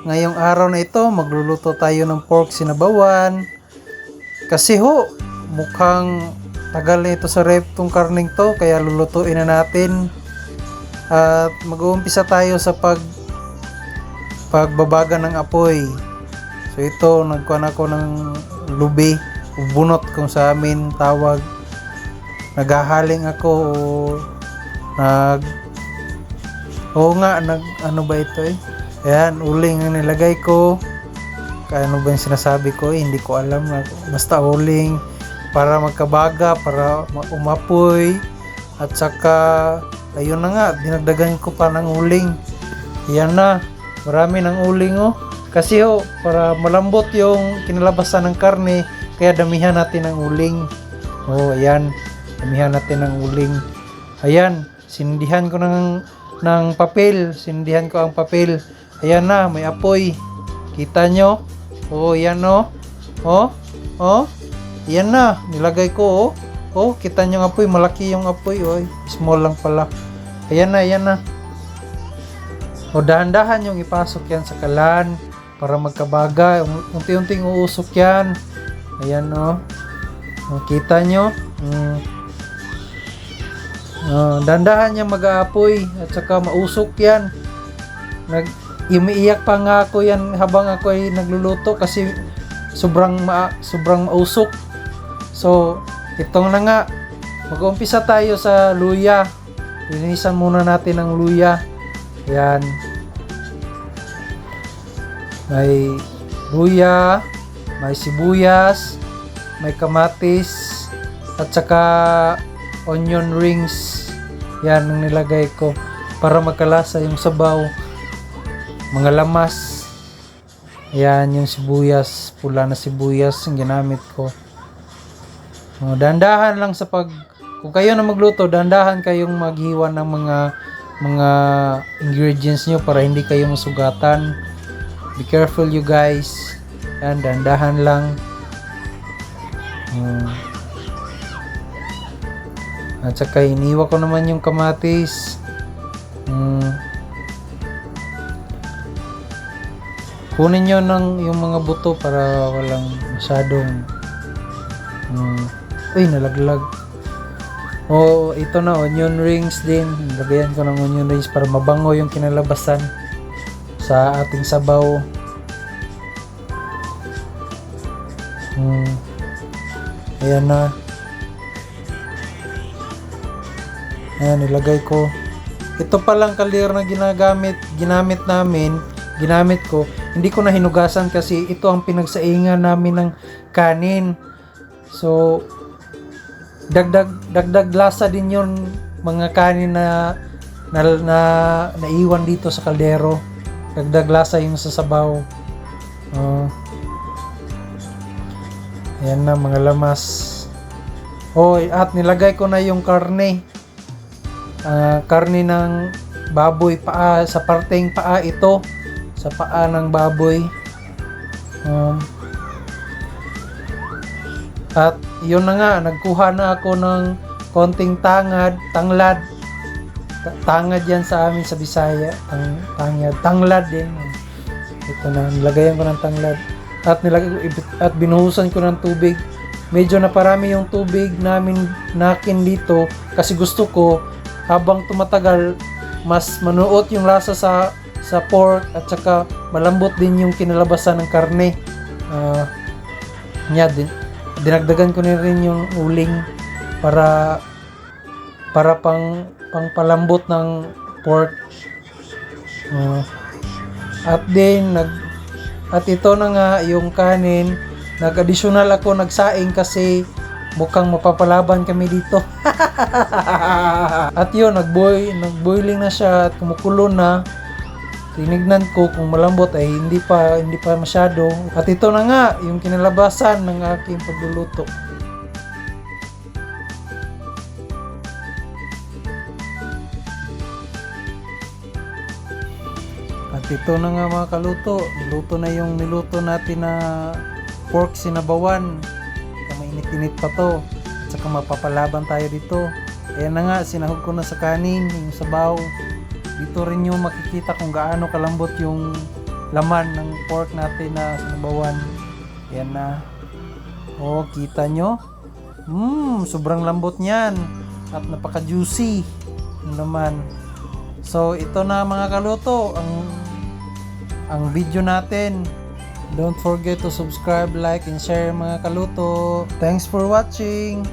ngayong araw na ito magluluto tayo ng pork sinabawan. Kasi mukhang tagal na ito sa ref tong karning to, kaya lulutuin na natin. At mag-uumpisa tayo sa pagbabaga ng apoy. So ito, nagkuhan ako ng lubi, bunot kung sa amin tawag. Naghahaling ako ano ba ito eh? Ayan, uling ang nilagay ko. Kaya ano ba yung sinasabi ko hindi ko alam. Basta uling para magkabaga, para umapoy. At saka, ayun na nga, dinagdagan ko pa ng uling. Ayan na, marami ng uling Kasi para malambot yung kinalabasan ng karne, kaya damihan natin ng uling. Ayan, damihan natin ng uling. Ayan, sindihan ko ng papel. Sindihan ko ang papel. Ayan na, may apoy. Kita nyo? Ayan Ayan na, nilagay ko kita nyo ang apoy. Malaki yung apoy. Small lang pala. Ayan na. Dahan-dahan yung ipasok yan sa kalan para magkabaga. Unti-unting uusok yan. Ayan kita nyo? Dandahan niya mag-aapoy at saka mausok yan. Umiiyak pa nga ako yan habang ako ay nagluluto kasi sobrang mausok. So itong na nga, mag-uumpisa tayo sa luya. Linisan muna natin ang luya. Yan, may luya, may sibuyas, may kamatis at saka onion rings. Yan ang nilagay ko para magkalasa yung sabaw. Mga lamas. Yan yung sibuyas, pula na sibuyas ang ginamit ko. Dandahan lang kung kayo na magluto, dandahan kayong maghiwa ng mga ingredients nyo para hindi kayo masugatan. Be careful you guys. Yan, dandahan lang. At saka iniwa ko naman yung kamatis. Kunin nyo yung mga buto para walang masyadong nalaglag. Ito na, onion rings din. Lagayan ko ng onion rings para mabango yung kinalabasan sa ating sabaw. Ayan na. Ayan, nilagay ko. Ito palang kalder na ginamit ko. Hindi ko na hinugasan kasi ito ang pinagsaingan namin ng kanin. So, dagdag lasa din yung mga kanin na naiwan dito sa kaldero. Dagdag lasa yung sasabaw. Ayan na, mga lamas. At nilagay ko na yung karne. Karne ng baboy, paa, sa parteng paa ito, sa paa ng baboy. At yun na nga, nagkuha na ako ng konting tanglad yan sa amin sa Bisaya, tanglad din. Ito na, nilagayan ko ng tanglad at binuhusan ko ng tubig. Medyo naparami yung tubig nakin dito kasi gusto ko habang tumatagal, mas manuot yung lasa sa pork at saka malambot din yung kinalabasan ng karne. Dinagdagan ko na rin yung uling para pang palambot ng pork. At ito na nga yung kanin. Nag-additional ako, nagsaing kasi mukhang mapapalaban kami dito. At yun, nagboiling na siya at kumukulo na. Tinignan ko kung malambot ay hindi pa masyado. At ito na nga yung kinalabasan ng aking pagluluto. At ito na nga mga kaluto. Niluto na yung niluto natin na pork sinabawan. Mainit-init pa to. At saka mapapalaban tayo dito. Ayan na nga, sinahog ko na sa kanin, yung sabaw. Dito rin yung makikita kung gaano kalambot yung laman ng pork natin na sinabawan. Yan na. Oh, kita nyo? Sobrang lambot niyan. At napaka-juicy yung laman. So, ito na mga kaluto, ang video natin. Don't forget to subscribe, like, and share mga kaluto. Thanks for watching!